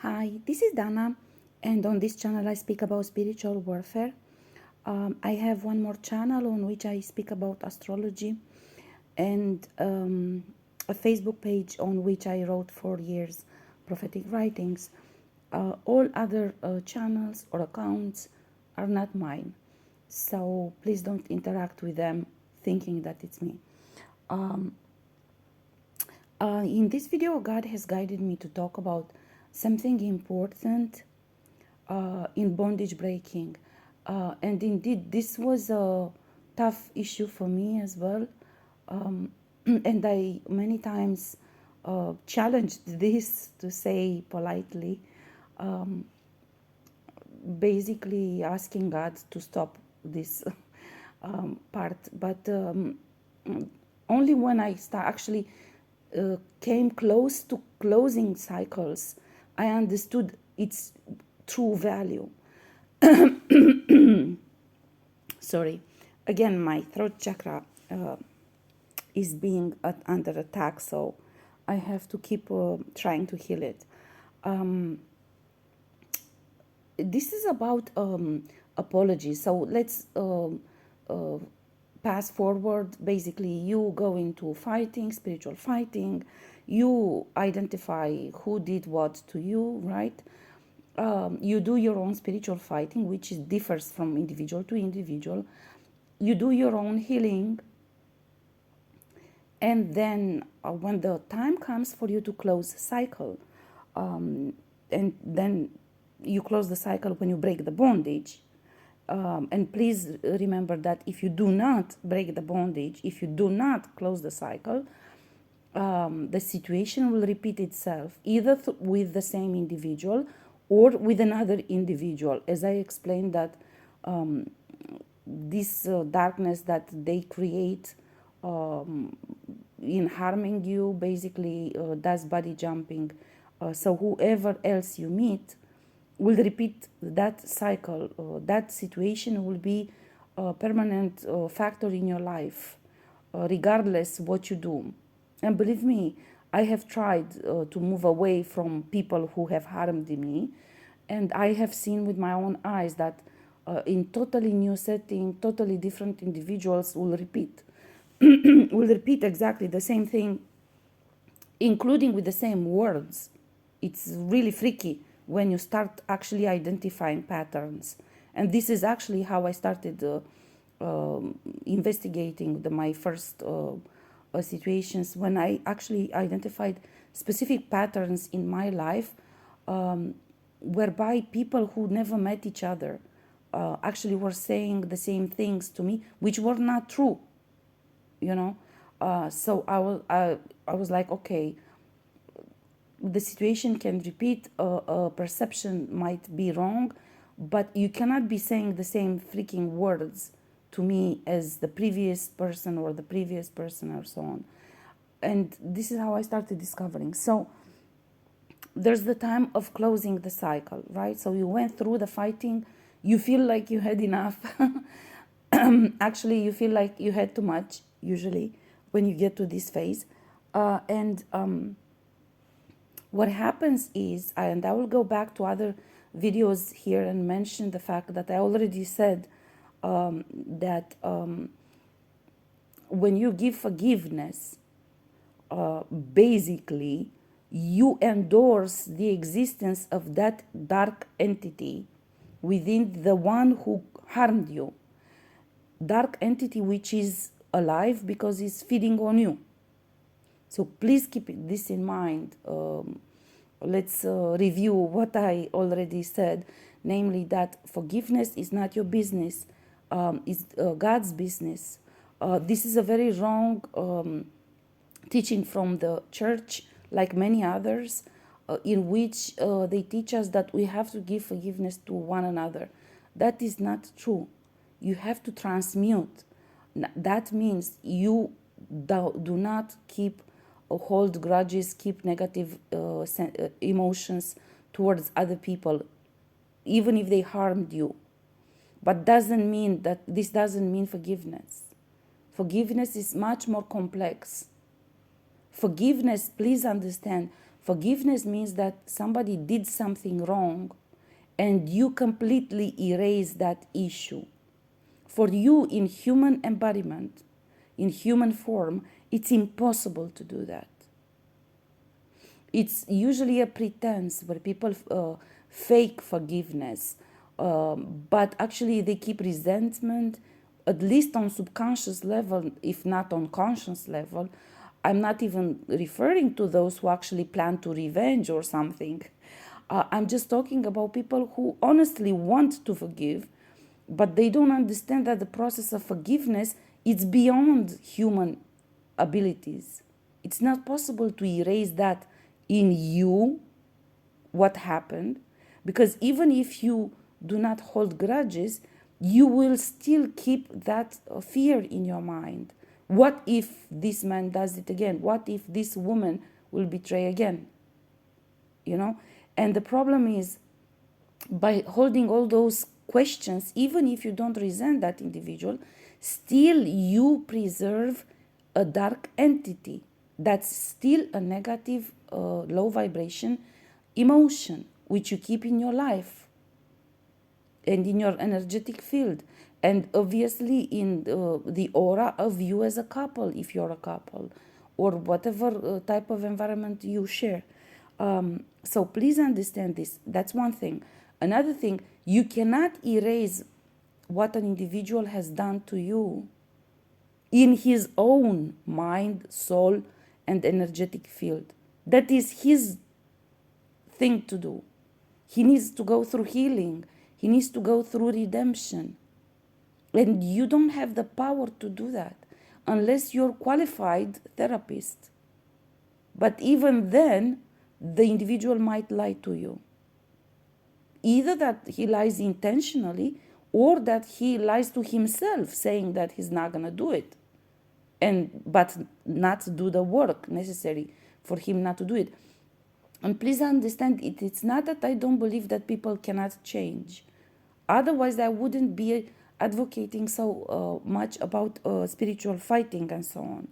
Hi, this is Dana, and on this channel I speak about spiritual warfare. I have one more channel on which I speak about astrology, and a Facebook page on which I wrote for years prophetic writings. All other channels or accounts are not mine, so please don't interact with them thinking that it's me. In this video, God has guided me to talk about something important in bondage breaking. And indeed, this was a tough issue for me as well. And I many times challenged this, to say politely, basically asking God to stop this part. But only when I actually came close to closing cycles, I understood its true value. Sorry, again, my throat chakra is being under attack, so I have to keep trying to heal it. This is about apology, so let's pass forward. Basically, you go into fighting, spiritual fighting, you identify who did what to you, right? You do your own spiritual fighting, which differs from individual to individual. You do your own healing, and then when the time comes for you to close the cycle, and then you close the cycle when you break the bondage. And please remember that if you do not break the bondage, if you do not close the cycle, the situation will repeat itself, either with the same individual or with another individual. As I explained, that this darkness that they create in harming you basically does body jumping. So whoever else you meet will repeat that cycle. That situation will be a permanent factor in your life, regardless what you do. And believe me, I have tried to move away from people who have harmed me, and I have seen with my own eyes that in totally new setting, totally different individuals will repeat will repeat exactly the same thing, including with the same words. It's really freaky when you start actually identifying patterns. And this is actually how I started investigating my first situations, when I actually identified specific patterns in my life, whereby people who never met each other actually were saying the same things to me, which were not true, you know. So I was like, okay, the situation can repeat, perception might be wrong, but you cannot be saying the same freaking words to me as the previous person or the previous person, or so on. And this is how I started discovering. So there's the time of closing the cycle, right? So you went through the fighting, you feel like you had enough. Actually, you feel like you had too much, usually, when you get to this phase. And what happens is, and I will go back to other videos here and mention the fact that I already said that when you give forgiveness, basically you endorse the existence of that dark entity within the one who harmed you. Dark entity which is alive because it's feeding on you. So please keep this in mind. Let's review what I already said, namely that forgiveness is not your business, it's God's business. This is a very wrong teaching from the church, like many others, in which they teach us that we have to give forgiveness to one another. That is not true. You have to transmute. That means you do not keep or hold grudges, keep negative emotions towards other people, even if they harmed you. But doesn't mean that this doesn't mean forgiveness. Forgiveness is much more complex. Forgiveness, please understand, Forgiveness means that somebody did something wrong and you completely erase that issue. For you, in human embodiment, in human form, it's impossible to do that. It's usually a pretense where people fake forgiveness, but actually they keep resentment, at least on subconscious level, if not on conscious level. I'm not even referring to those who actually plan to revenge or something. I'm just talking about people who honestly want to forgive, but they don't understand that the process of forgiveness is beyond human abilities. It's not possible to erase that in you, what happened, because even if you do not hold grudges, you will still keep that fear in your mind. What if this man does it again? What if this woman will betray again? You know? And the problem is, by holding all those questions, even if you don't resent that individual, still you preserve a dark entity. That's still a negative, low vibration emotion, which you keep in your life and in your energetic field. And obviously in the aura of you as a couple, if you're a couple, or whatever type of environment you share. So please understand this. That's one thing. Another thing, you cannot erase what an individual has done to you in his own mind, soul, and energetic field. That is his thing to do. He needs to go through healing. He needs to go through redemption. And you don't have the power to do that unless you're qualified therapist. But even then, the individual might lie to you. Either that he lies intentionally or that he lies to himself, saying that he's not going to do it, but not do the work necessary for him not to do it. And please understand, it's not that I don't believe that people cannot change. Otherwise, I wouldn't be advocating so much about spiritual fighting and so on,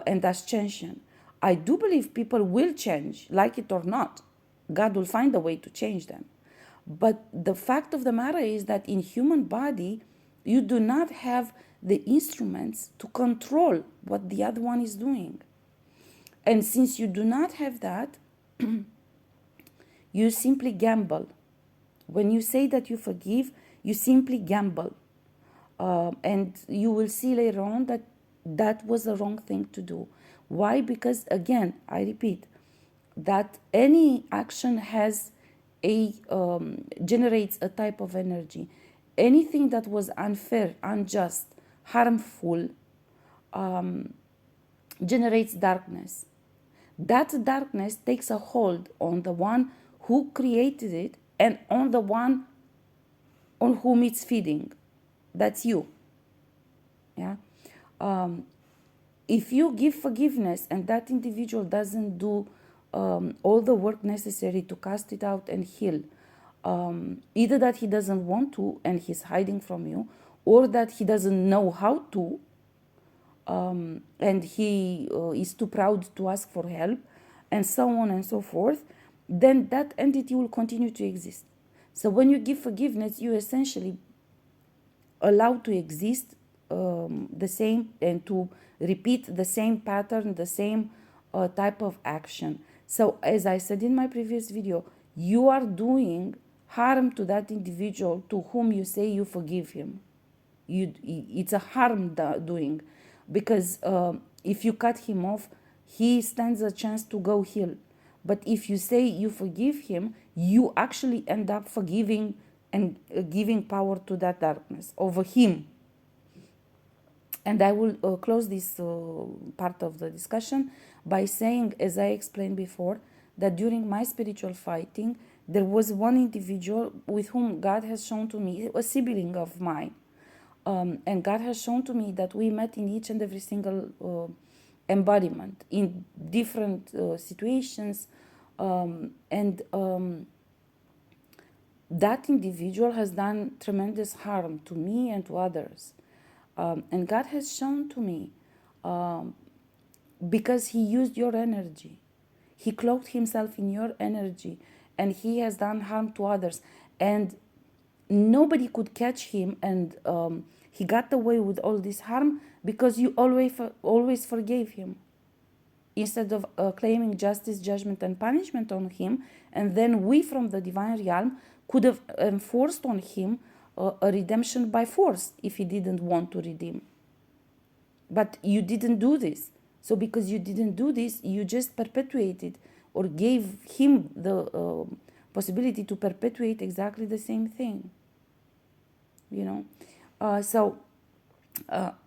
and ascension. I do believe people will change, like it or not. God will find a way to change them. But the fact of the matter is that in human body, you do not have the instruments to control what the other one is doing. And since you do not have that, you simply gamble. When you say that you forgive, you simply gamble. And you will see later on that that was the wrong thing to do. Why? Because again, I repeat, that any action has generates a type of energy. Anything that was unfair, unjust, harmful, generates darkness. That darkness takes a hold on the one who created it and on the one on whom it's feeding. That's you. Yeah. If you give forgiveness and that individual doesn't do all the work necessary to cast it out and heal, either that he doesn't want to and he's hiding from you, or that he doesn't know how to, and he is too proud to ask for help, and so on and so forth, then that entity will continue to exist. So when you give forgiveness, you essentially allow to exist the same and to repeat the same pattern, the same type of action. So as I said in my previous video, you are doing harm to that individual to whom you say you forgive him. It's a harm doing, because if you cut him off, he stands a chance to go heal. But if you say you forgive him, you actually end up forgiving and giving power to that darkness over him. And I will close this part of the discussion by saying, as I explained before, that during my spiritual fighting, there was one individual with whom God has shown to me, a sibling of mine. And God has shown to me that we met in each and every single embodiment in different situations. That individual has done tremendous harm to me and to others. And God has shown to me, because he used your energy. He cloaked himself in your energy, and he has done harm to others, and nobody could catch him, and he got away with all this harm because you always forgave him, instead of claiming justice, judgment, and punishment on him. And then we from the divine realm could have enforced on him a redemption by force if he didn't want to redeem. But you didn't do this. So because you didn't do this, you just perpetuated or gave him the possibility to perpetuate exactly the same thing. You know, so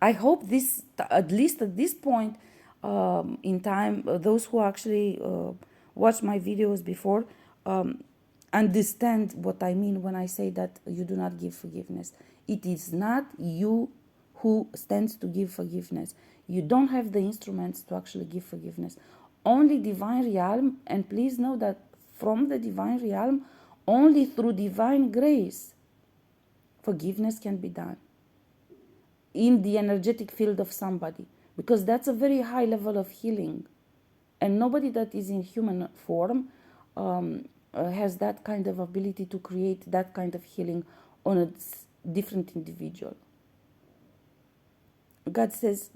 I hope this, at least at this point in time, those who actually watched my videos before understand what I mean when I say that you do not give forgiveness. It is not you who stands to give forgiveness. You don't have the instruments to actually give forgiveness. Only divine realm, and please know that from the divine realm, only through divine grace, forgiveness can be done in the energetic field of somebody, because that's a very high level of healing, and nobody that is in human form has that kind of ability to create that kind of healing on a different individual. God says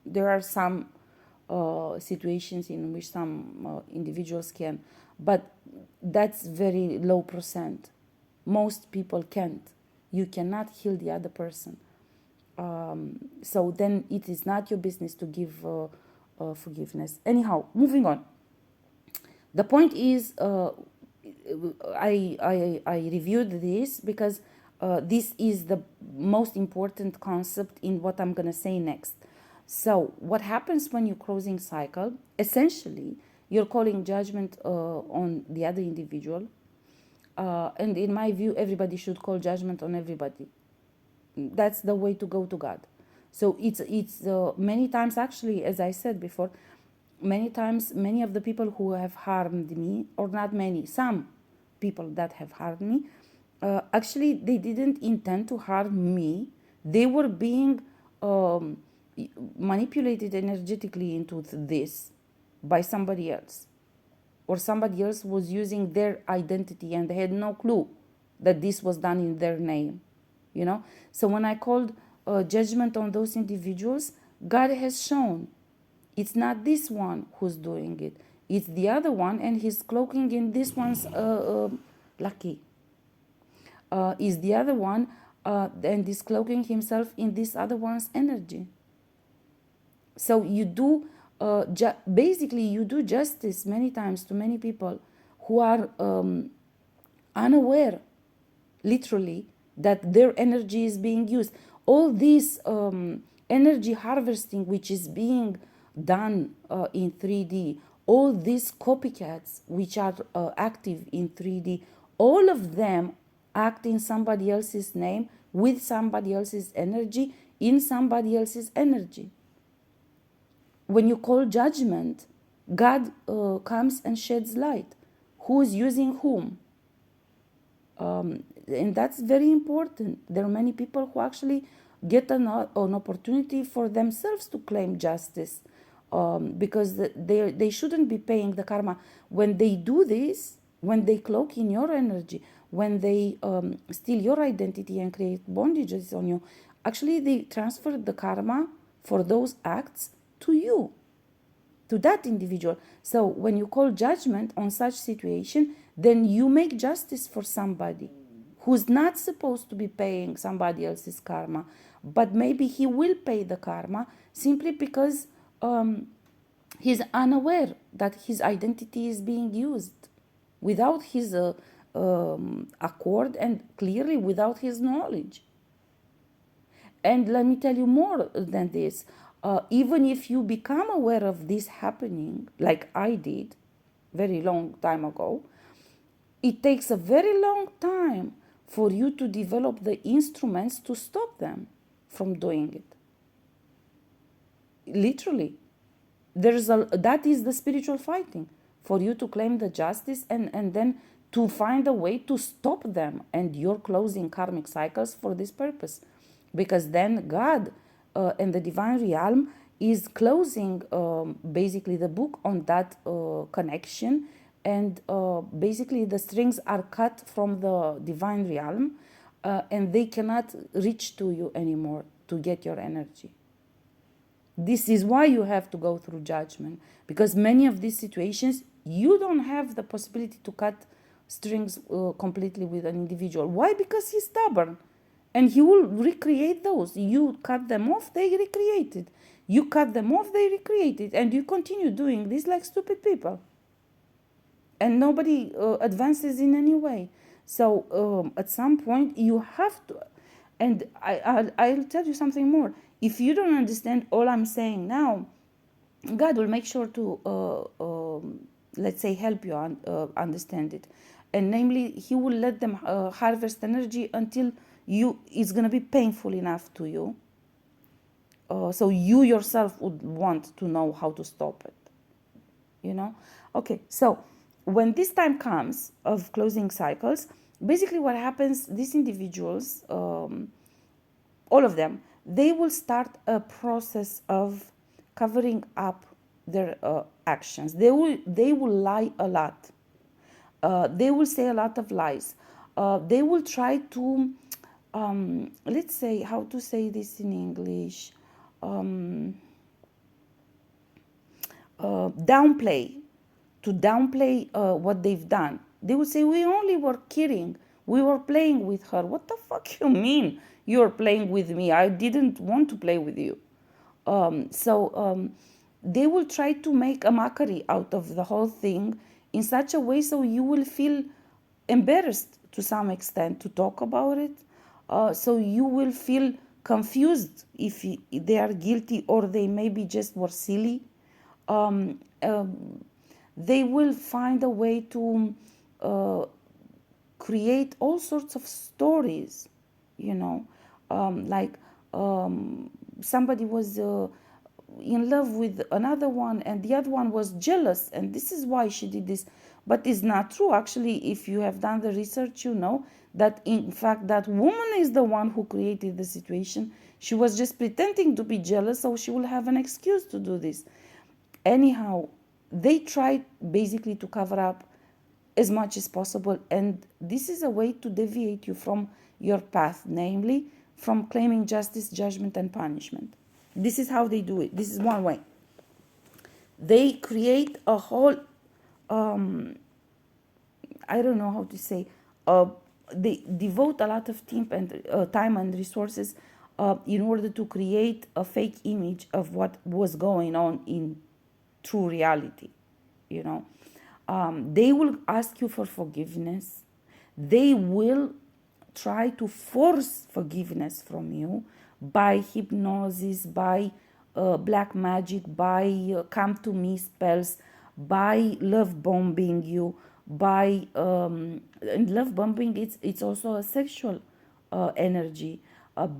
there are some situations in which some individuals can, but that's very low percent. Most people can't. You cannot heal the other person. So then it is not your business to give forgiveness. Anyhow, moving on. The point is, I reviewed this because this is the most important concept in what I'm going to say next. So what happens when you're closing cycle? Essentially, you're calling judgment on the other individual. And in my view, everybody should call judgment on everybody. That's the way to go to God. So it's many times, actually, as I said before, many times, many of the people who have harmed me, or not many, some people that have harmed me, actually they didn't intend to harm me. They were being manipulated energetically into this by somebody else, or somebody else was using their identity and they had no clue that this was done in their name, you know. So when I called judgment on those individuals, God has shown it's not this one who's doing it, it's the other one, and he's cloaking in this one's lucky, is the other one, and is cloaking himself in this other one's energy. So you do basically you do justice many times to many people who are unaware, literally, that their energy is being used. All this energy harvesting which is being done in 3D, all these copycats which are active in 3D, all of them act in somebody else's name, with somebody else's energy, in somebody else's energy. When you call judgment, God comes and sheds light. Who's using whom? And that's very important. There are many people who actually get an opportunity for themselves to claim justice, because they shouldn't be paying the karma. When they do this, when they cloak in your energy, when they steal your identity and create bondages on you, actually they transfer the karma for those acts to you, to that individual. So when you call judgment on such situation, then you make justice for somebody who's not supposed to be paying somebody else's karma, but maybe he will pay the karma simply because he's unaware that his identity is being used without his accord, and clearly without his knowledge. And let me tell you more than this. Even if you become aware of this happening, like I did very long time ago, it takes a very long time for you to develop the instruments to stop them from doing it. Literally, that is the spiritual fighting, for you to claim the justice and then to find a way to stop them, and you're closing karmic cycles for this purpose, because then God and the divine realm is closing basically the book on that connection, and basically the strings are cut from the divine realm, and they cannot reach to you anymore to get your energy. This is why you have to go through judgment, because many of these situations you don't have the possibility to cut strings completely with an individual. Why? Because he's stubborn and he will recreate those. You cut them off, they recreate it. You cut them off, they recreate it, and you continue doing this like stupid people, and nobody advances in any way. So at some point you have to, and I'll tell you something more. If you don't understand all I'm saying now, God will make sure to let's say help you understand it, and namely He will let them harvest energy until it's gonna be painful enough to you, so you yourself would want to know how to stop it. Okay, so when this time comes of closing cycles, basically what happens, these individuals, all of them, they will start a process of covering up their actions. They will lie a lot. They will say a lot of lies. They will try to, let's say, how to say this in English, downplay what they've done. They would say, we only were kidding. We were playing with her. What the fuck you mean you're playing with me? I didn't want to play with you. So they will try to make a mockery out of the whole thing in such a way so you will feel embarrassed to some extent to talk about it. So you will feel confused if they are guilty or they maybe just were silly. They will find a way to create all sorts of stories, like somebody was in love with another one and the other one was jealous and this is why she did this. But it's not true. Actually, if you have done the research, you know that in fact that woman is the one who created the situation. She was just pretending to be jealous so she will have an excuse to do this. Anyhow, they try basically to cover up as much as possible, and this is a way to deviate you from your path, namely from claiming justice, judgment, and punishment. This is how they do it. This is one way. They create a whole, I don't know how to say, they devote a lot of time and resources in order to create a fake image of what was going on in true reality. They will ask you for forgiveness. They will try to force forgiveness from you by hypnosis, by black magic, by come to me spells, by love bombing you, by and love bombing. It's also a sexual energy,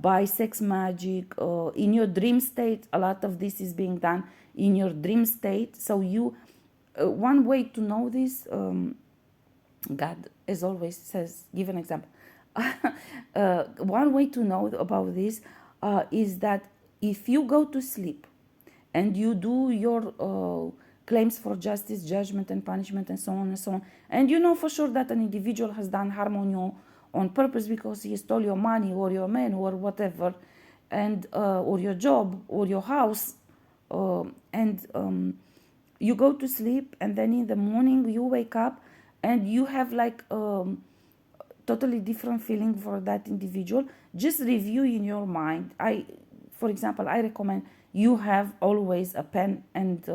by sex magic in your dream state. A lot of this is being done in your dream state. So you. One way to know this, God, as always, says, give an example. One way to know about this is that if you go to sleep and you do your claims for justice, judgment, and punishment, and so on and so on, and you know for sure that an individual has done harm on you on purpose because he stole your money or your man or whatever, and or your job or your house, and you go to sleep, and then in the morning you wake up and you have like totally different feeling for that individual. Just review in your mind. For example, I recommend you have always a pen and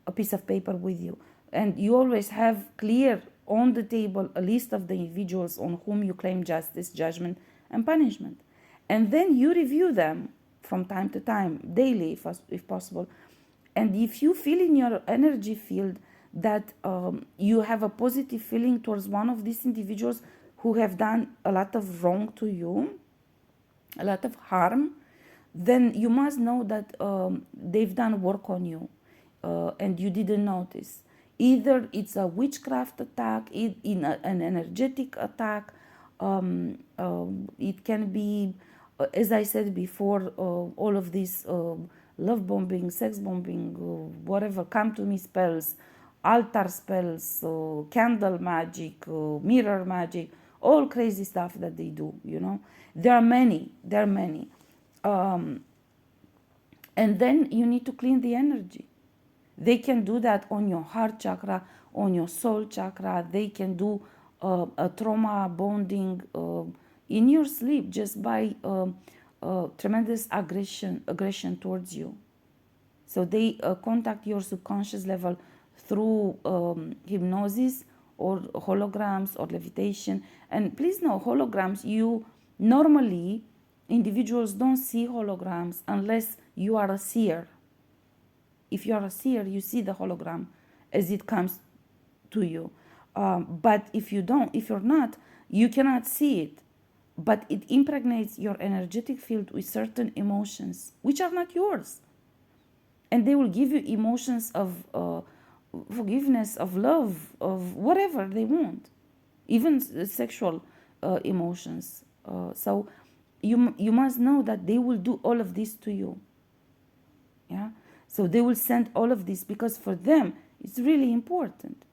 a piece of paper with you, and you always have clear on the table a list of the individuals on whom you claim justice, judgment, and punishment, and then you review them from time to time, daily if possible. And if you feel in your energy field that you have a positive feeling towards one of these individuals who have done a lot of wrong to you, a lot of harm, then you must know that they've done work on you and you didn't notice. Either it's a witchcraft attack, an energetic attack, it can be, as I said before, all of these love bombing, sex bombing, whatever, come to me spells, altar spells, candle magic, mirror magic, all crazy stuff that they do, you know. There are many, there are many. And then you need to clean the energy. They can do that on your heart chakra, on your soul chakra. They can do a trauma bonding in your sleep just by tremendous aggression towards you. So they contact your subconscious level through hypnosis or holograms or levitation. And please know, holograms, you normally, individuals don't see holograms unless you are a seer. If you are a seer, you see the hologram as it comes to you. But if you don't, if you're not, you cannot see it. But it impregnates your energetic field with certain emotions, which are not yours. And they will give you emotions of forgiveness, of love, of whatever they want, even sexual emotions. So you must know that they will do all of this to you. Yeah. So they will send all of this because for them it's really important,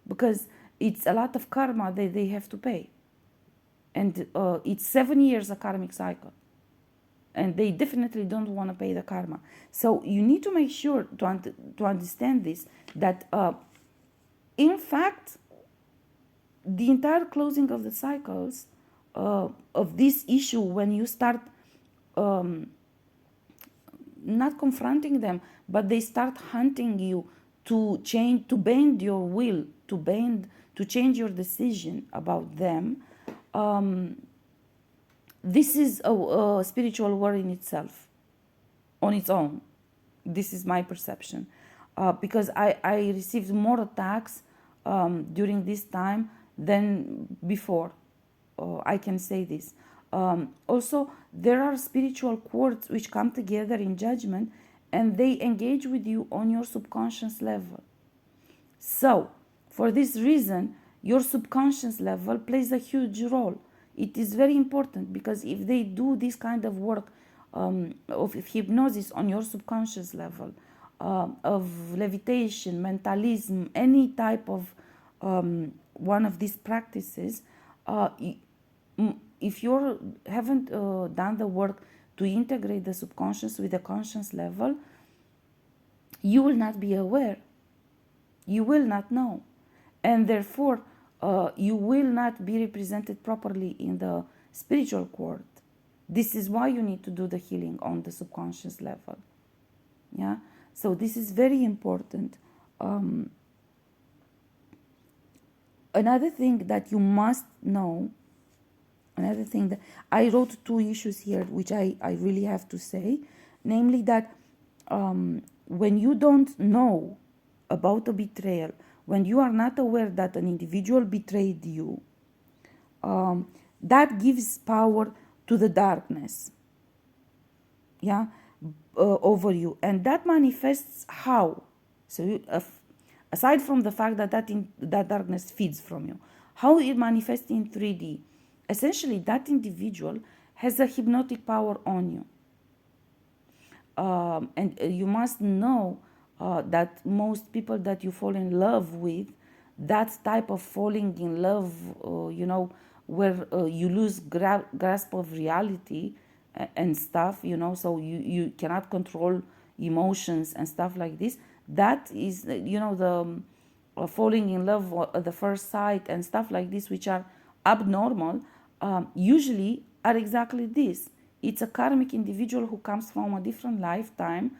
because it's a lot of karma that they have to pay, and it's 7 years a karmic cycle, and they definitely don't want to pay the karma. So you need to make sure to understand this, that in fact the entire closing of the cycles of this issue, when you start not confronting them, but they start hunting you to change, to bend your will, to change your decision about them. This is a spiritual war in itself, on its own. This is my perception, because I received more attacks during this time than before. I can say this. Also, there are spiritual courts which come together in judgment, and they engage with you on your subconscious level. So, for this reason, your subconscious level plays a huge role. It is very important, because if they do this kind of work of hypnosis on your subconscious level, of levitation, mentalism, any type of one of these practices, if you haven't done the work to integrate the subconscious with the conscious level, you will not be aware. You will not know. And therefore, you will not be represented properly in the spiritual court. This is why you need to do the healing on the subconscious level. Yeah? So this is very important. Another thing that you must know, another thing that I wrote 2 issues here, which I really have to say, namely that when you don't know about a betrayal, when you are not aware that an individual betrayed you, that gives power to the darkness, yeah, over you, and that manifests how? So you, aside from the fact that that darkness feeds from you, how it manifests in 3D, essentially that individual has a hypnotic power on you. And you must know that most people that you fall in love with, that type of falling in love, where you lose grasp of reality and stuff, so you cannot control emotions and stuff like this. That is, the falling in love at the first sight and stuff like this, which are abnormal, usually are exactly this. It's a karmic individual who comes from a different lifetime,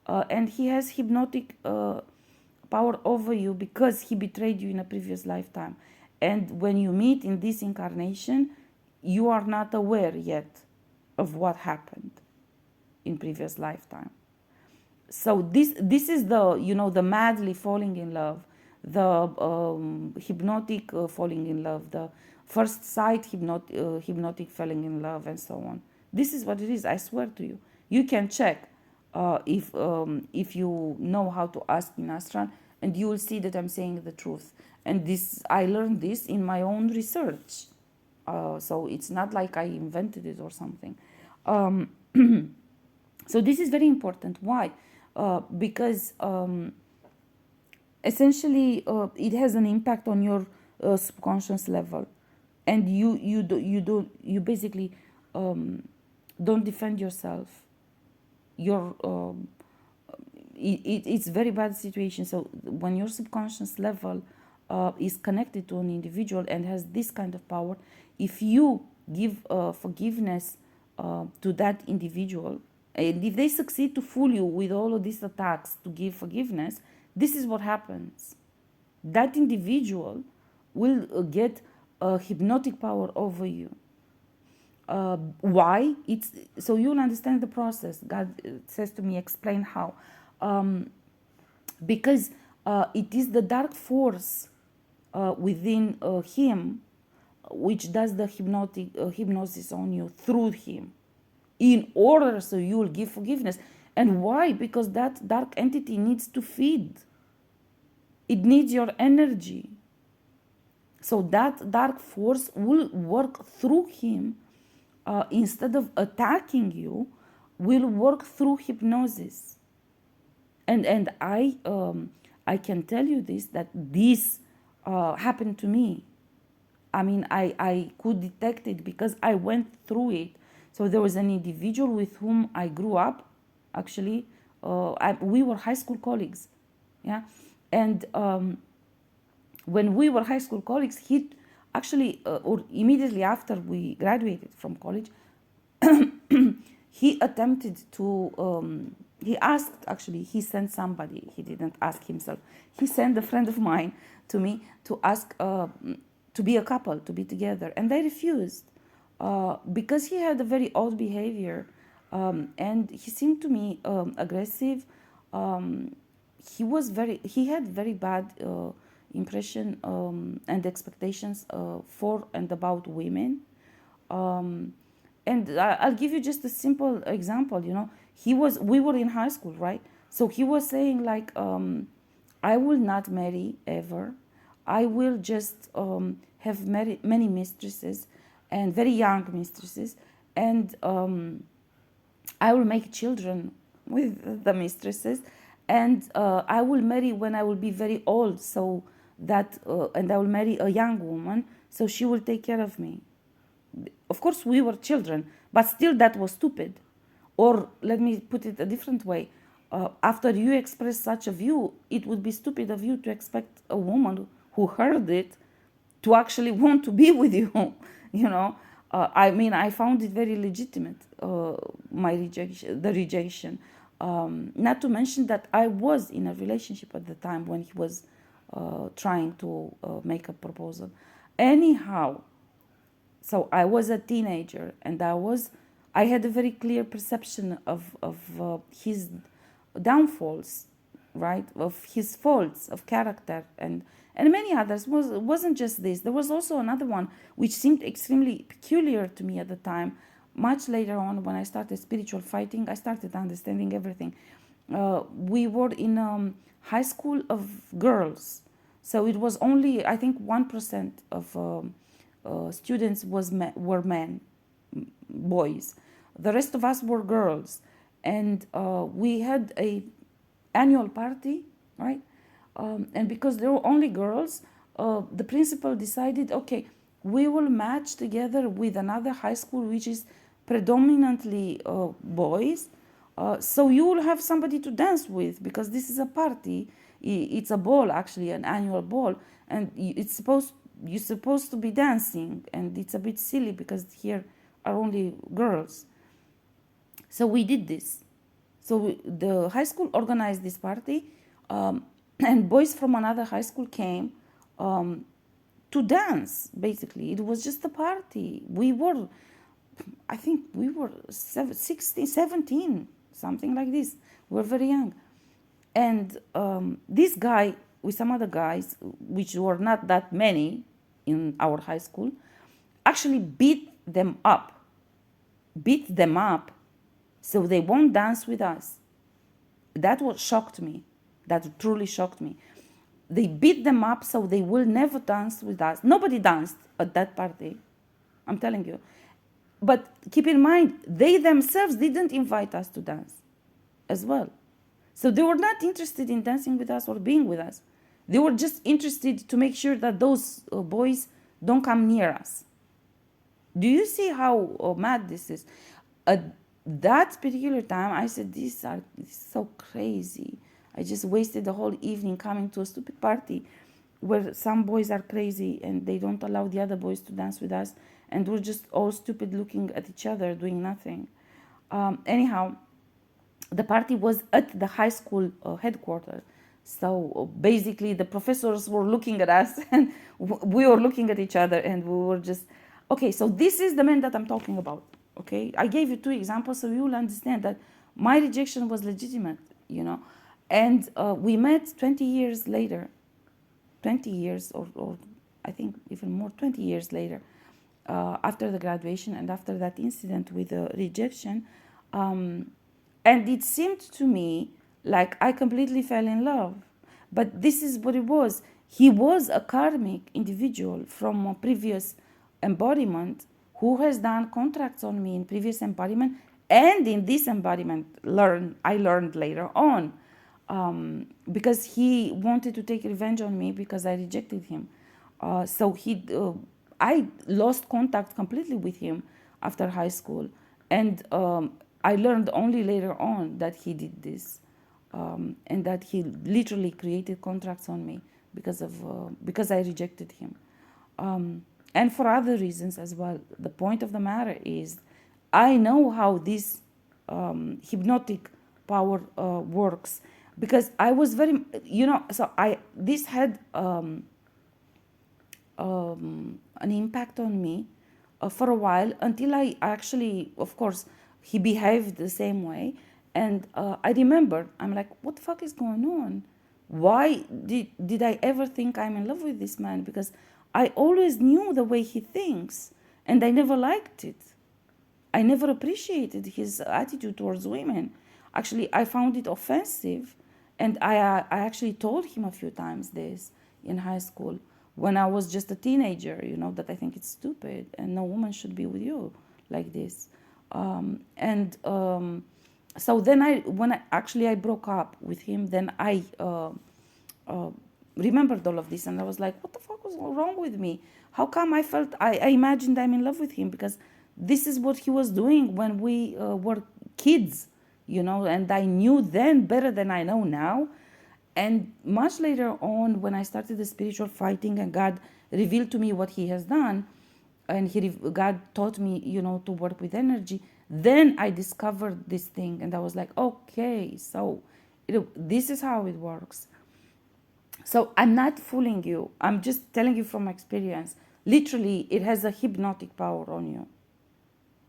and he has hypnotic power over you because he betrayed you in a previous lifetime. And when you meet in this incarnation, you are not aware yet of what happened in previous lifetime. So this is the the madly falling in love, the hypnotic falling in love, the first sight hypnotic falling in love, and so on. This is what it is. I swear to you. You can check if you know how to ask in astral, and you will see that I'm saying the truth. And this, I learned this in my own research. So it's not like I invented it or something. So this is very important. Why? because essentially it has an impact on your subconscious level, and you basically don't defend yourself. Your it's very bad situation. So when your subconscious level is connected to an individual and has this kind of power, if you give forgiveness to that individual, and if they succeed to fool you with all of these attacks to give forgiveness, this is what happens. That individual will get a hypnotic power over you. Why? It's so you'll understand the process. God says to me, explain how. Because it is the dark force within him which does the hypnosis on you through him, in order so you will give forgiveness. And why? Because that dark entity needs to feed. It needs your energy. So that dark force will work through him, instead of attacking you, will work through hypnosis. And I can tell you this, that this happened to me. I mean, I could detect it because I went through it. So there was an individual with whom I grew up, actually. We were high school colleagues, yeah. And when we were high school colleagues, he actually, or immediately after we graduated from college, he attempted to, he asked, actually, he sent somebody, he didn't ask himself. He sent a friend of mine to me to ask to be a couple, to be together. And I refused because he had a very odd behavior, and he seemed to me aggressive. He had very bad impression and expectations for and about women. And I'll give you just a simple example. We were in high school, right? So he was saying like, I will not marry ever. I will just have many mistresses, and very young mistresses, and I will make children with the mistresses, and I will marry when I will be very old, so that and I will marry a young woman, so she will take care of me. Of course, we were children, but still that was stupid. Or let me put it a different way. After you express such a view, it would be stupid of you to expect a woman who heard it to actually want to be with you. I mean, I found it very legitimate, the rejection. Not to mention that I was in a relationship at the time when he was trying to make a proposal. Anyhow, so I was a teenager, and I had a very clear perception of his downfalls, right? Of his faults of character, and many others. Wasn't just this. There was also another one which seemed extremely peculiar to me at the time. Much later on, when I started spiritual fighting, I started understanding everything. We were in high school of girls, so it was only, I think, 1% of students were men, boys. The rest of us were girls, and we had a annual party, right? And because there were only girls, the principal decided, okay, we will match together with another high school which is predominantly boys. So you will have somebody to dance with, because this is a party. It's a ball, actually, an annual ball, and you're supposed to be dancing, and it's a bit silly because here are only girls. So we did this. So the high school organized this party, and boys from another high school came to dance, basically. It was just a party. I think we were 16, 17, something like this. We were very young. And this guy, with some other guys, which were not that many in our high school, actually beat them up. So they won't dance with us. That what shocked me. That truly shocked me. They beat them up so they will never dance with us. Nobody danced at that party, I'm telling you. But keep in mind, they themselves didn't invite us to dance as well. So they were not interested in dancing with us or being with us. They were just interested to make sure that those boys don't come near us. Do you see how mad this is? At that particular time, I said, this is so crazy. I just wasted the whole evening coming to a stupid party where some boys are crazy and they don't allow the other boys to dance with us, and we're just all stupid looking at each other doing nothing. Anyhow, the party was at the high school headquarters. So basically, the professors were looking at us and we were looking at each other, and we were just, okay, so this is the man that I'm talking about. Okay, I gave you two examples so you will understand that my rejection was legitimate, you know. And we met 20 years later, 20 years or I think even more, 20 years later, after the graduation and after that incident with the rejection. And it seemed to me like I completely fell in love. But this is what it was. He was a karmic individual from a previous embodiment who has done contracts on me in previous embodiment, and in this embodiment I learned later on, because he wanted to take revenge on me because I rejected him. I lost contact completely with him after high school, and I learned only later on that he did this, and that he literally created contracts on me because I rejected him, and for other reasons as well. The point of the matter is, I know how this hypnotic power works, because I was very, so this had an impact on me for a while, until I actually, of course, he behaved the same way. And I remember, I'm like, what the fuck is going on? Why did I ever think I'm in love with this man? Because I always knew the way he thinks, and I never liked it. I never appreciated his attitude towards women. Actually, I found it offensive. And I actually told him a few times this in high school when I was just a teenager, that I think it's stupid and no woman should be with you like this. So then when I broke up with him, then I remembered all of this, and I was like, what the fuck was wrong with me? How come I imagined I'm in love with him? Because this is what he was doing when we were kids, and I knew then better than I know now. And much later on, when I started the spiritual fighting and God revealed to me what he has done, and God taught me, to work with energy, then I discovered this thing, and I was like, okay, so this is how it works. So I'm not fooling you. I'm just telling you from experience. Literally, it has a hypnotic power on you.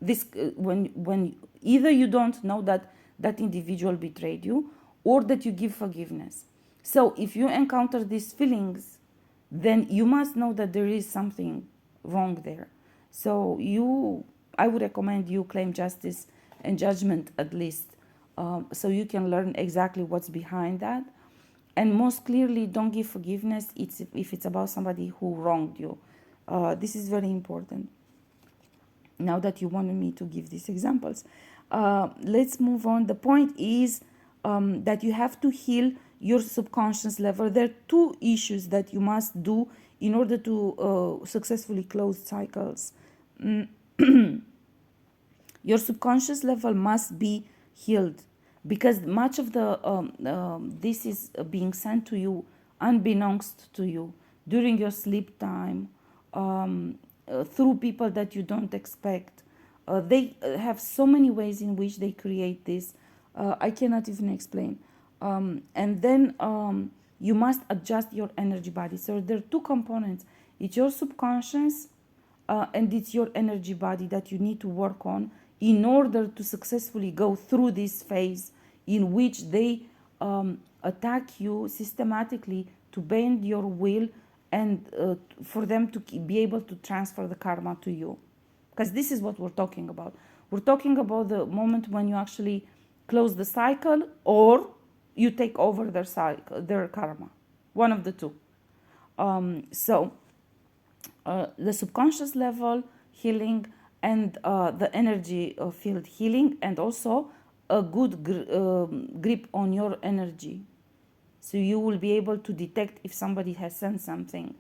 This when either you don't know that that individual betrayed you, or that you give forgiveness. So if you encounter these feelings, then you must know that there is something wrong there. So I would recommend you claim justice and judgment at least, so you can learn exactly what's behind that. And most clearly, don't give forgiveness if it's about somebody who wronged you. This is very important. Now that you wanted me to give these examples, let's move on. The point is that you have to heal your subconscious level. There are two issues that you must do in order to successfully close cycles. Your subconscious level must be healed, because much of this is being sent to you unbeknownst to you during your sleep time, through people that you don't expect. They have so many ways in which they create this. I cannot even explain. And then you must adjust your energy body. So there are two components. It's your subconscious and it's your energy body that you need to work on in order to successfully go through this phase in which they attack you systematically to bend your will, and for them to be able to transfer the karma to you. Because this is what we're talking about. We're talking about the moment when you actually close the cycle, or you take over their karma. One of the two. So the subconscious level healing, and the energy field healing, and also a good grip on your energy. So you will be able to detect if somebody has sent something.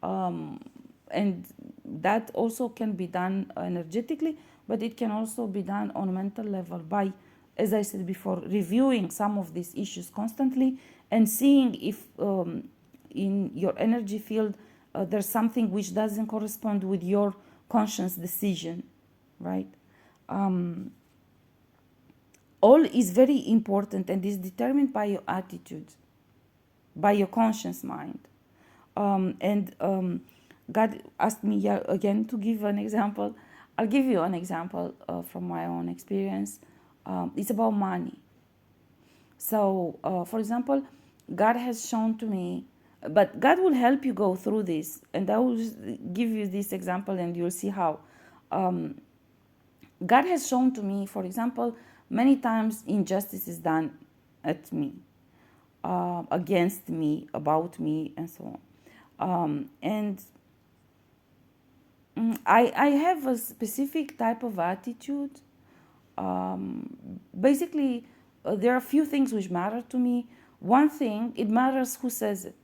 And that also can be done energetically, but it can also be done on a mental level by, as I said before, reviewing some of these issues constantly and seeing if in your energy field there's something which doesn't correspond with your conscious decision, right? All is very important and is determined by your attitude, by your conscious mind. And God asked me again to give an example. I'll give you an example from my own experience. It's about money. So, for example, God has shown to me, but God will help you go through this, and I will just give you this example, and you'll see how. God has shown to me, for example, many times injustice is done at me, against me, about me, and so on. And I have a specific type of attitude. Basically, there are a few things which matter to me. One thing, it matters who says it.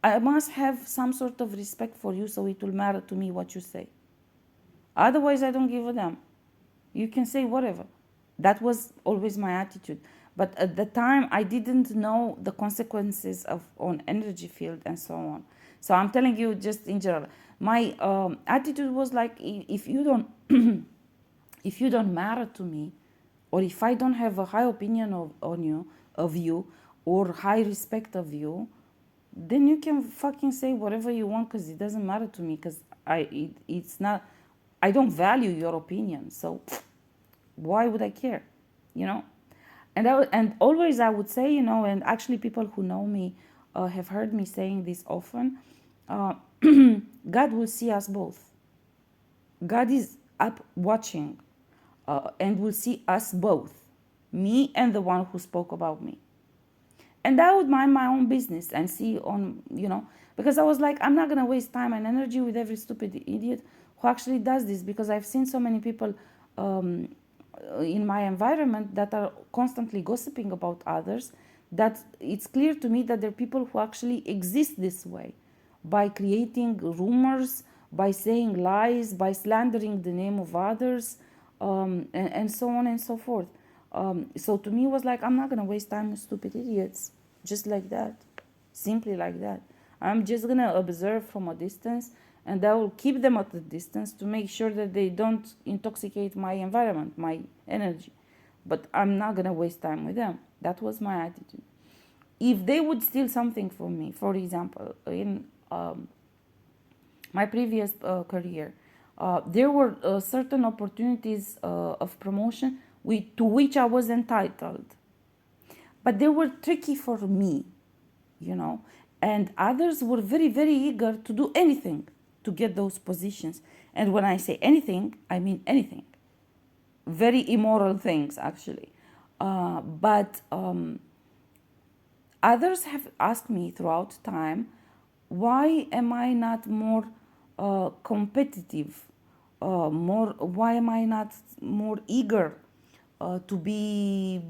I must have some sort of respect for you, so it will matter to me what you say. Otherwise, I don't give a damn. You can say whatever. That was always my attitude. But at the time, I didn't know the consequences of on energy field and so on. So I'm telling you just in general. My attitude was like, if you don't, if you don't matter to me, or if I don't have a high opinion of you, or high respect of you, then you can fucking say whatever you want, because it doesn't matter to me, because it's not, I don't value your opinion, so why would I care, you know? And always I would say, you know, and actually people who know me have heard me saying this often, God will see us both. God is up watching and will see us both, me and the one who spoke about me. And I would mind my own business and see on, you know, because I was like, I'm not going to waste time and energy with every stupid idiot who actually does this, because I've seen so many people in my environment that are constantly gossiping about others, that it's clear to me that there are people who actually exist this way, by creating rumors, by saying lies, by slandering the name of others, and so on and so forth. So to me it was like, I'm not going to waste time with stupid idiots just like that, simply like that. I'm just going to observe from a distance, and I will keep them at a distance to make sure that they don't intoxicate my environment, my energy. But I'm not going to waste time with them. That was my attitude. If they would steal something from me, for example, in my previous career, there were certain opportunities of promotion to which I was entitled. But they were tricky for me, you know, and others were very, very eager to do anything to get those positions. And when I say anything, I mean anything. Very immoral things, actually. But others have asked me throughout time, why am I not more competitive? Why am I not more eager to be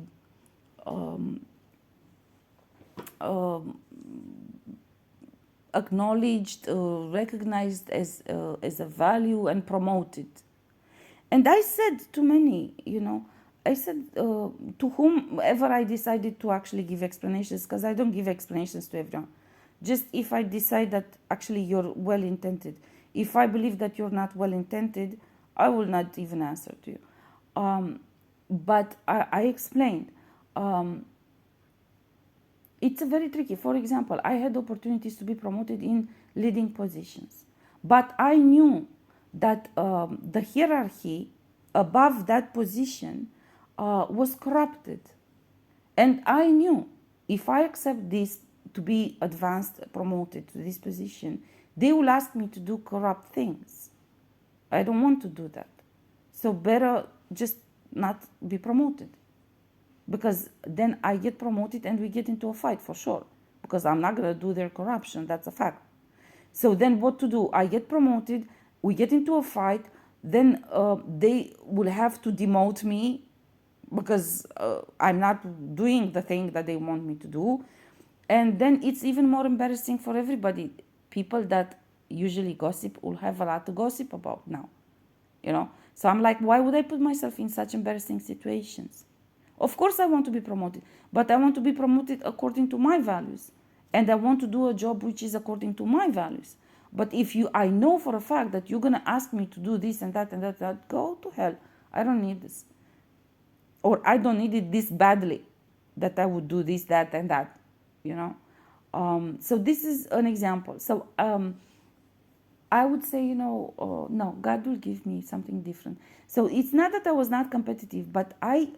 acknowledged, recognized as a value and promoted? And I said to many, you know, I said to whomever I decided to actually give explanations, because I don't give explanations to everyone. Just if I decide that actually you're well intended. If I believe that you're not well intended, I will not even answer to you. But I explained. It's very tricky. For example, I had opportunities to be promoted in leading positions, but I knew that the hierarchy above that position was corrupted. And I knew if I accept this to be advanced, promoted to this position, they will ask me to do corrupt things. I don't want to do that. So better just not be promoted. Because then I get promoted and we get into a fight for sure. Because I'm not going to do their corruption, that's a fact. So then what to do? I get promoted, we get into a fight, then they will have to demote me because I'm not doing the thing that they want me to do. And then it's even more embarrassing for everybody. People that usually gossip will have a lot to gossip about now, you know. So I'm like, why would I put myself in such embarrassing situations? Of course I want to be promoted, but I want to be promoted according to my values, and I want to do a job which is according to my values. But if you, I know for a fact that you're gonna ask me to do this and that and that, go to hell. I don't need this, or I don't need it this badly that I would do this, that, and that, you know. So this is an example. So I would say, no, God will give me something different. So it's not that I was not competitive, but I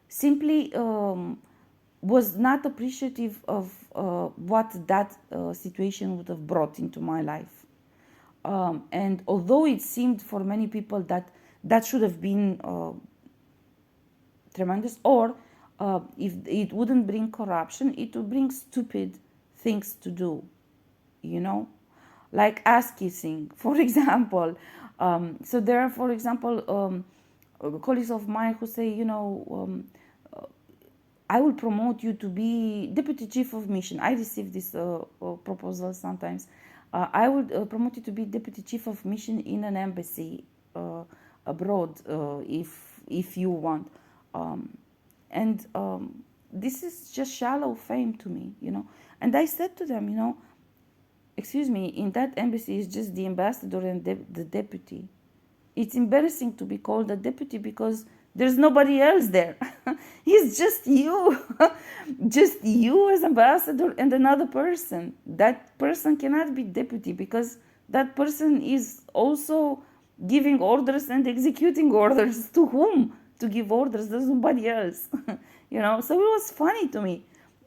simply was not appreciative of what that situation would have brought into my life. And although it seemed for many people that that should have been tremendous, or if it wouldn't bring corruption, it would bring stupid things to do, you know, like ass kissing, for example. So there are, for example, colleagues of mine who say, I will promote you to be deputy chief of mission. I receive this proposal sometimes. I would promote you to be deputy chief of mission in an embassy abroad, if you want. And this is just shallow fame to me, you know. And I said to them, excuse me, in that embassy is just the ambassador and the deputy. It's embarrassing to be called a deputy because there's nobody else there. It's just you. Just you as ambassador and another person. That person cannot be deputy because that person is also giving orders and executing orders. To whom to give orders? There's nobody else. So it was funny to me.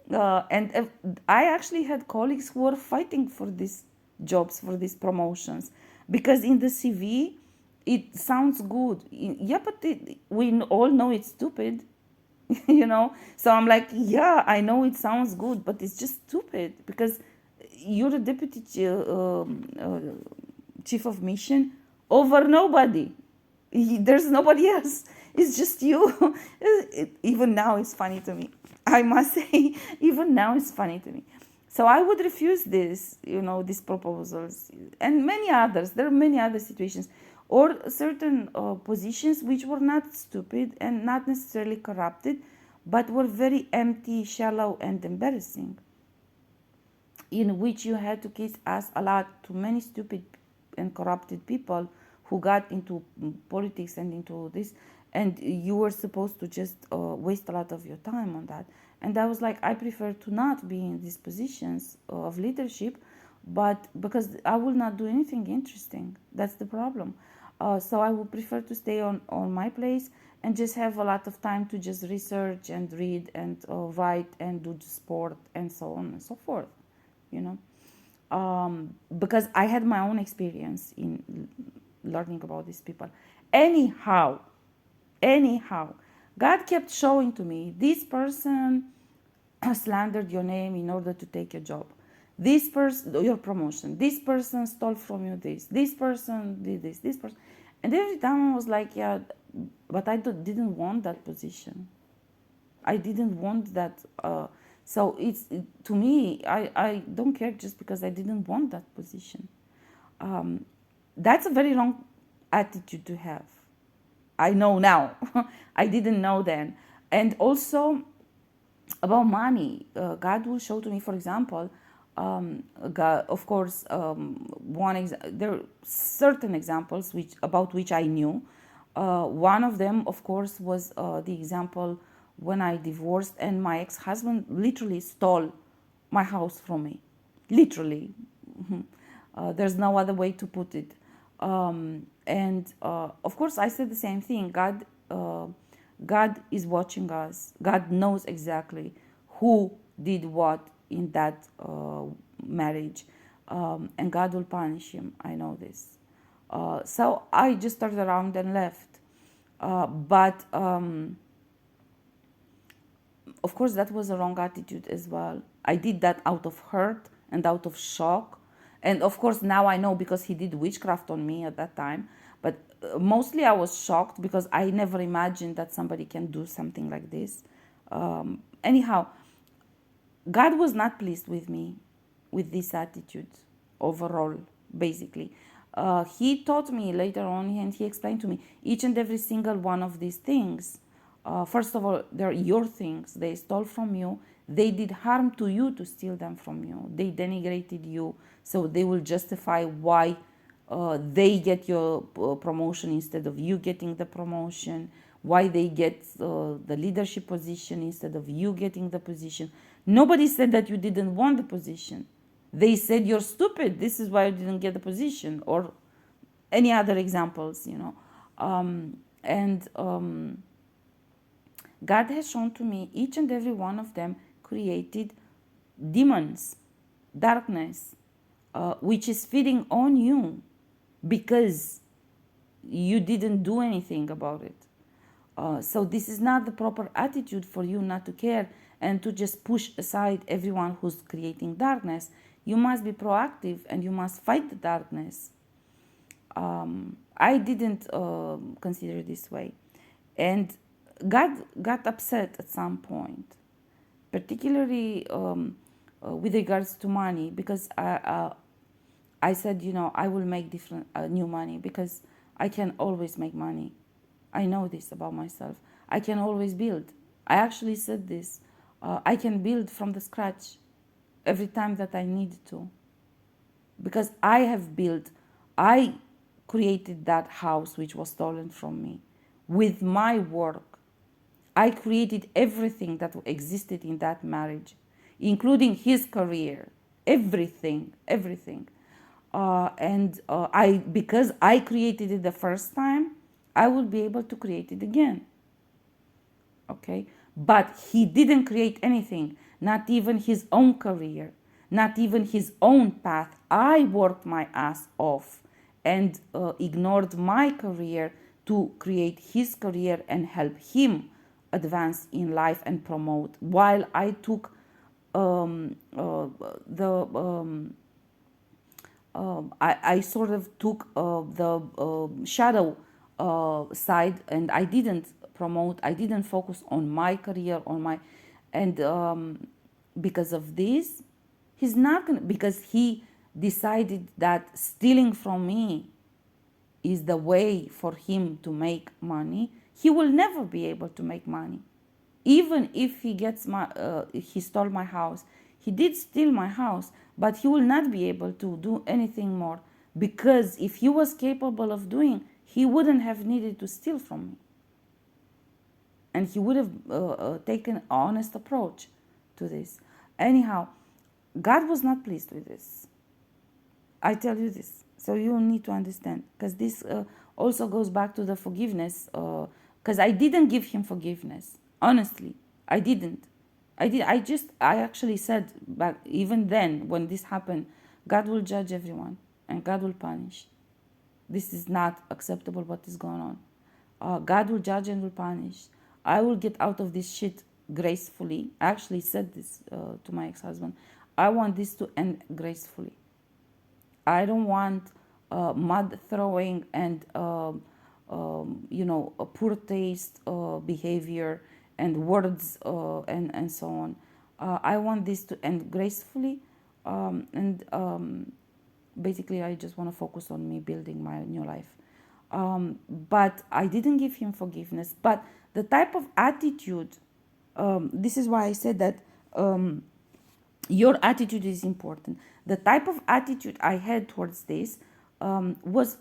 And I actually had colleagues who were fighting for these jobs, for these promotions, because in the CV, it sounds good. Yeah, but we all know it's stupid, So I'm like, yeah, I know it sounds good, but it's just stupid because you're a deputy chief of mission over nobody. There's nobody else. It's just you. Even now, it's funny to me. I must say, even now, it's funny to me. So I would refuse this, these proposals and many others. There are many other situations or certain positions which were not stupid and not necessarily corrupted, but were very empty, shallow, and embarrassing, in which you had to kiss ass a lot to many stupid and corrupted people who got into politics and into this, and you were supposed to just waste a lot of your time on that. And I was like, I prefer to not be in these positions of leadership, but because I will not do anything interesting. That's the problem. So I would prefer to stay on my place and just have a lot of time to just research and read and write and do sport and so on and so forth, because I had my own experience in learning about these people. Anyhow, God kept showing to me, this person slandered your name in order to take your job. This person, your promotion. This person stole from you this person did this person. And every time I was like, yeah, but I didn't want that position. I didn't want that. So to me, I don't care just because I didn't want that position. That's a very wrong attitude to have. I know now. I didn't know then. And also about money, God will show to me, for example, God, of course, there are certain examples about which I knew. One of them, of course, was the example when I divorced and my ex-husband literally stole my house from me. Literally. There's no other way to put it. And of course, I said the same thing. God is watching us. God knows exactly who did what in that marriage, and God will punish him. I know this. So I just turned around and left. But of course, that was a wrong attitude as well. I did that out of hurt and out of shock. And of course, now I know because he did witchcraft on me at that time. But mostly I was shocked because I never imagined that somebody can do something like this. Anyhow, God was not pleased with me with this attitude overall, basically. He taught me later on, and he explained to me each and every single one of these things. First of all, they're your things. They stole from you. They did harm to you to steal them from you. They denigrated you, so they will justify why they get your promotion instead of you getting the promotion, why they get the leadership position instead of you getting the position. Nobody said that you didn't want the position. They said you're stupid, this is why you didn't get the position, or any other examples, and God has shown to me each and every one of them created demons, darkness, which is feeding on you because you didn't do anything about it. So this is not the proper attitude for you not to care and to just push aside everyone who's creating darkness. You must be proactive and you must fight the darkness. I didn't consider it this way. And God got upset at some point, particularly with regards to money, because I said, I will make different new money because I can always make money. I know this about myself. I can always build. I actually said this. I can build from the scratch every time that I need to. Because I have built, I created that house which was stolen from me with my work. I created everything that existed in that marriage, including his career, everything. Because I created it the first time, I will be able to create it again. Okay? But he didn't create anything, not even his own career, not even his own path. I worked my ass off and ignored my career to create his career and help him advance in life and promote, while I took I sort of took the shadow side, and I didn't promote, I didn't focus on my career, and because of this, he's not gonna, because he decided that stealing from me is the way for him to make money. He will never be able to make money. Even if he stole my house, he did steal my house, but he will not be able to do anything more, because if he was capable of doing, he wouldn't have needed to steal from me, and he would have taken an honest approach to this. Anyhow, God was not pleased with this. I tell you this, so you need to understand, because this also goes back to the forgiveness, because I didn't give him forgiveness. Honestly, I didn't. I actually said back, even then, when this happened, God will judge everyone and God will punish. This is not acceptable what is going on. God will judge and will punish. I will get out of this shit gracefully. I actually said this to my ex-husband. I want this to end gracefully. I don't want mud throwing and a poor taste behavior and words and so on. I want this to end gracefully, and basically I just want to focus on me building my new life. But I didn't give him forgiveness. But the type of attitude, this is why I said that your attitude is important. The type of attitude I had towards this was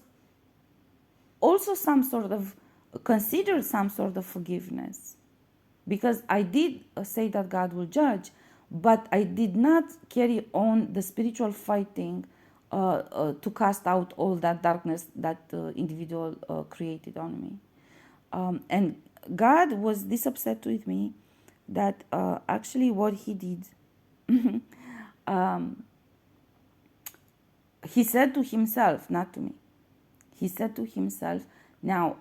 also considered some sort of forgiveness, because I did say that God will judge, but I did not carry on the spiritual fighting to cast out all that darkness that individual created on me. And God was this upset with me that actually what he did, he said to himself, not to me, he said to himself, now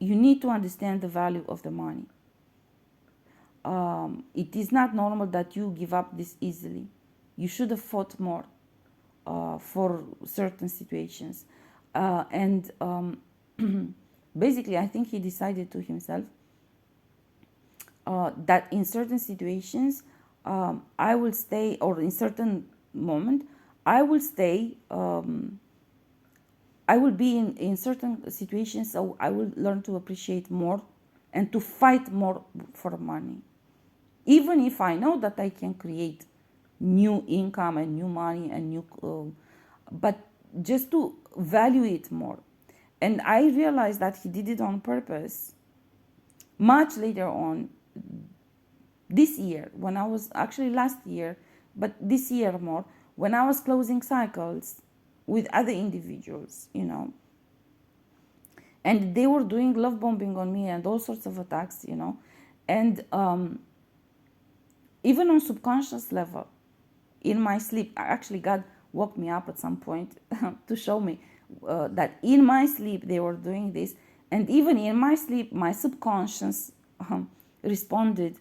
you need to understand the value of the money. It is not normal that you give up this easily. You should have fought more for certain situations. And basically, I think he decided to himself that in certain situations, I will stay, or in certain moment, I will stay. I will be in certain situations, so I will learn to appreciate more and to fight more for money. Even if I know that I can create new income and new money and new, but just to value it more. And I realized that he did it on purpose much later on this year, when I was actually last year, but this year more, when I was closing cycles with other individuals, and they were doing love bombing on me and all sorts of attacks, and even on subconscious level, in my sleep, actually God woke me up at some point to show me that in my sleep they were doing this, and even in my sleep my subconscious responded,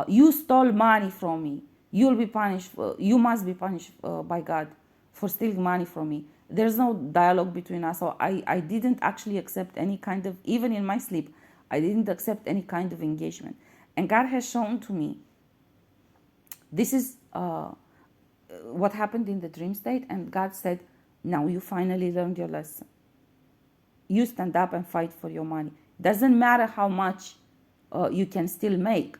you stole money from me, you'll be punished, you must be punished by God for stealing money from me. There's no dialogue between us. So I didn't actually accept any kind of, even in my sleep, I didn't accept any kind of engagement. And God has shown to me, this is what happened in the dream state. And God said, now you finally learned your lesson. You stand up and fight for your money. Doesn't matter how much you can still make.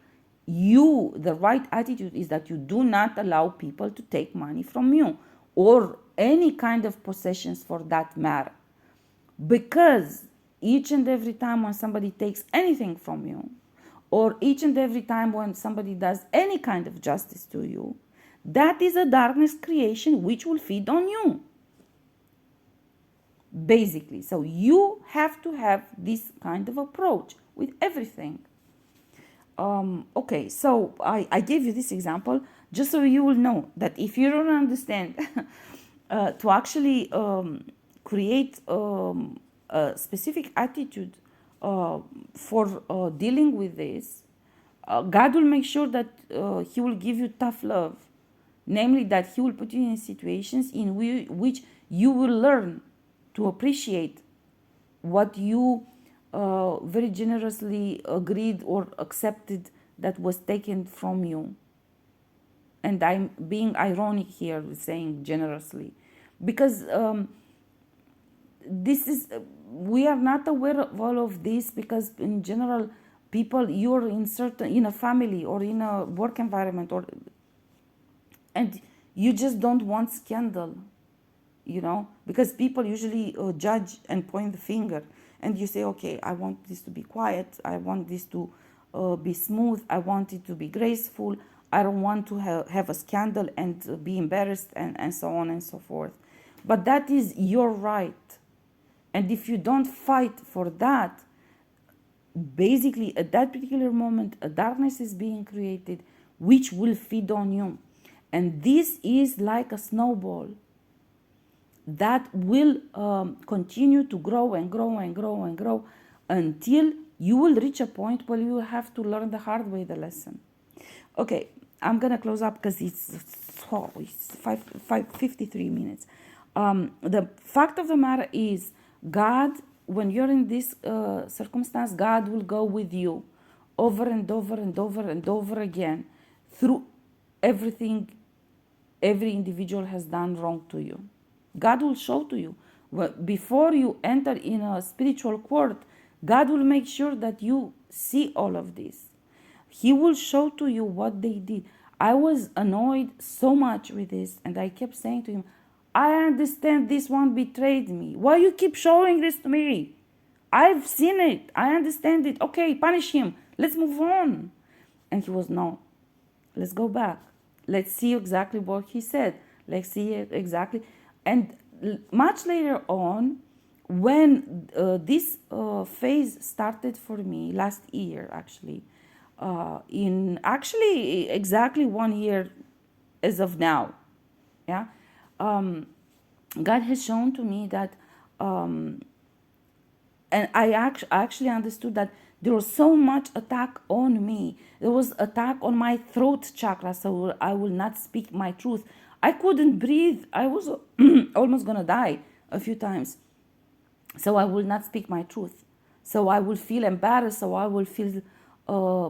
The right attitude is that you do not allow people to take money from you, or any kind of possessions for that matter. Because each and every time when somebody takes anything from you, or each and every time when somebody does any kind of justice to you, that is a darkness creation which will feed on you. Basically. So you have to have this kind of approach with everything. Okay, so I gave you this example just so you will know that if you don't understand to actually create a specific attitude for dealing with this, God will make sure that He will give you tough love. Namely, that He will put you in situations in which you will learn to appreciate what you very generously agreed or accepted that was taken from you. And I'm being ironic here, saying generously, because this is, we are not aware of all of this, because in general, people, you're in a family or in a work environment, and you just don't want scandal, because people usually judge and point the finger, and you say, okay, I want this to be quiet, I want this to be smooth, I want it to be graceful, I don't want to have a scandal and be embarrassed, and so on and so forth. But that is your right. And if you don't fight for that, basically at that particular moment, a darkness is being created which will feed on you. And this is like a snowball that will continue to grow and grow and grow and grow until you will reach a point where you have to learn the hard way the lesson. Okay, I'm gonna close up because it's 53 minutes. The fact of the matter is, God, when you're in this circumstance, God will go with you over and over and over and over again through everything every individual has done wrong to you. God will show to you. Before you enter in a spiritual court, God will make sure that you see all of this. He will show to you what they did. I was annoyed so much with this, and I kept saying to him, I understand this one betrayed me. Why you keep showing this to me? I've seen it. I understand it. Okay, punish him. Let's move on. And he was, no, let's go back. Let's see exactly what he said. Let's see it exactly. And much later on, when this phase started for me, last year actually, in actually exactly 1 year as of now, yeah, God has shown to me that, and I actually understood that there was so much attack on me. There was attack on my throat chakra, so I will not speak my truth. I couldn't breathe. I was almost gonna die a few times So I will not speak my truth. So I will feel embarrassed. So I will feel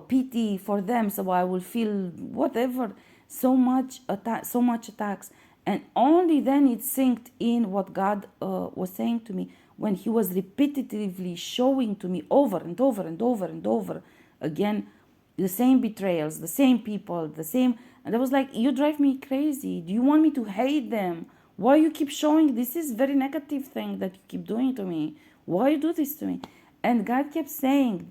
pity for them. So I will feel whatever. So much attacks, and only then it sinked in what God was saying to me when He was repetitively showing to me over and over and over and over again the same betrayals, the same people, the same. And I was like, you drive me crazy. Do you want me to hate them? Why you keep showing this is very negative thing that you keep doing to me? Why you do this to me? And God kept saying,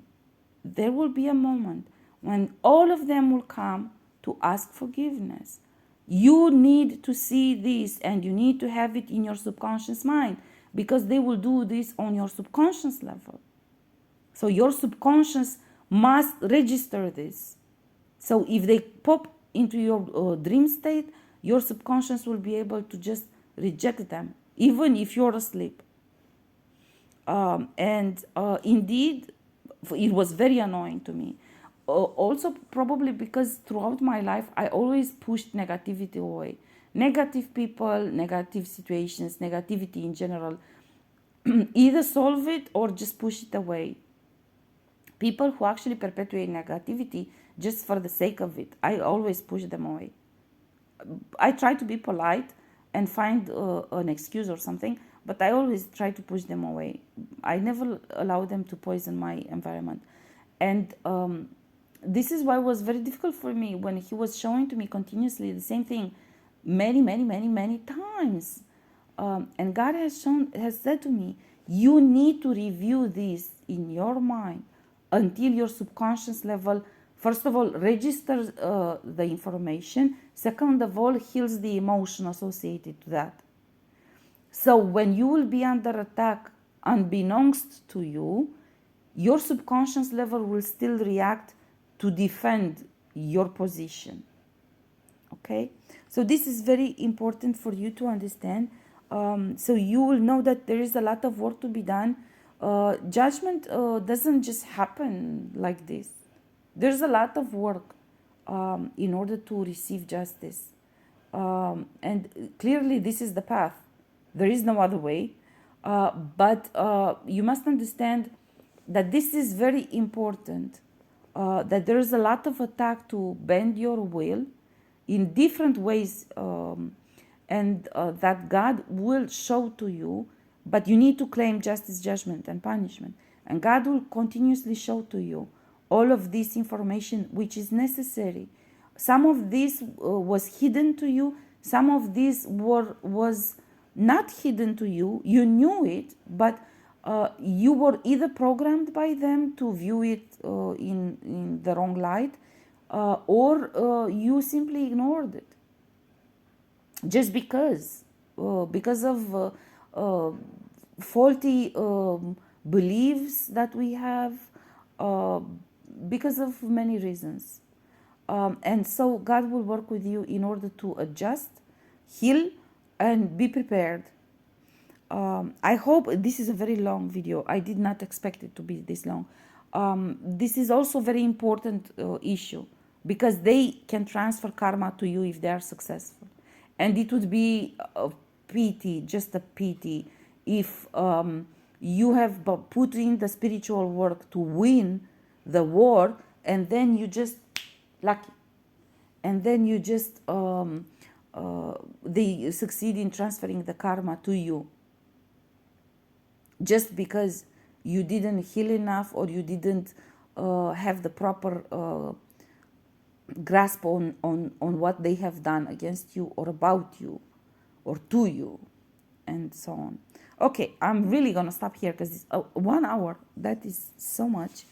there will be a moment when all of them will come to ask forgiveness. You need to see this and you need to have it in your subconscious mind because they will do this on your subconscious level. So your subconscious must register this. So if they pop into your dream state, your subconscious will be able to just reject them, even if you're asleep. And indeed, it was very annoying to me. Also, probably because throughout my life, I always pushed negativity away. Negative people, negative situations, negativity in general. Either solve it or just push it away. People who actually perpetuate negativity just for the sake of it, I always push them away. I try to be polite and find an excuse or something, but I always try to push them away. I never allow them to poison my environment. And this is why it was very difficult for me when He was showing to me continuously the same thing many times. And God has said to me, you need to review this in your mind until your subconscious level, first of all, registers the information. Second of all, heals the emotion associated to that. So when you will be under attack unbeknownst to you, your subconscious level will still react to defend your position. Okay, so this is very important for you to understand. So you will know that there is a lot of work to be done. Judgment doesn't just happen like this. There's a lot of work in order to receive justice. And clearly this is the path. There is no other way. But you must understand that this is very important, that there is a lot of attack to bend your will in different ways, and that God will show to you, but you need to claim justice, judgment, and punishment. And God will continuously show to you all of this information which is necessary. Some of this was hidden to you, some of this was not hidden to you. You knew it, but you were either programmed by them to view it in the wrong light, or you simply ignored it just because of faulty beliefs that we have, uh, because of many reasons. And so God will work with you in order to adjust, heal, and be prepared. I hope this is a very long video. I did not expect it to be this long. This is also very important issue because they can transfer karma to you if they are successful. And it would be a pity, just a pity, if you have put in the spiritual work to win the war and then you just lucky. And then you just, they succeed in transferring the karma to you just because you didn't heal enough or you didn't have the proper grasp on what they have done against you or about you or to you and so on. Okay, I'm really gonna stop here because it's 1 hour. That is so much.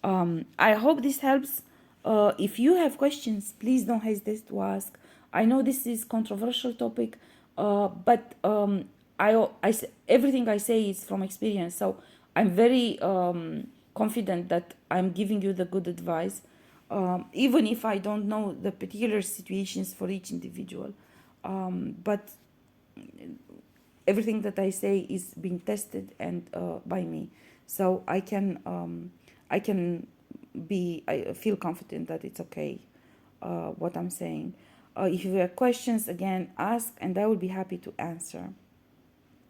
I hope this helps. If you have questions, please don't hesitate to ask. I know this is controversial topic, but everything I say is from experience. So I'm very confident that I'm giving you the good advice, even if I don't know the particular situations for each individual. But everything that I say is being tested and by me, so I feel confident that it's okay what I'm saying. If you have questions, again, ask, and I will be happy to answer.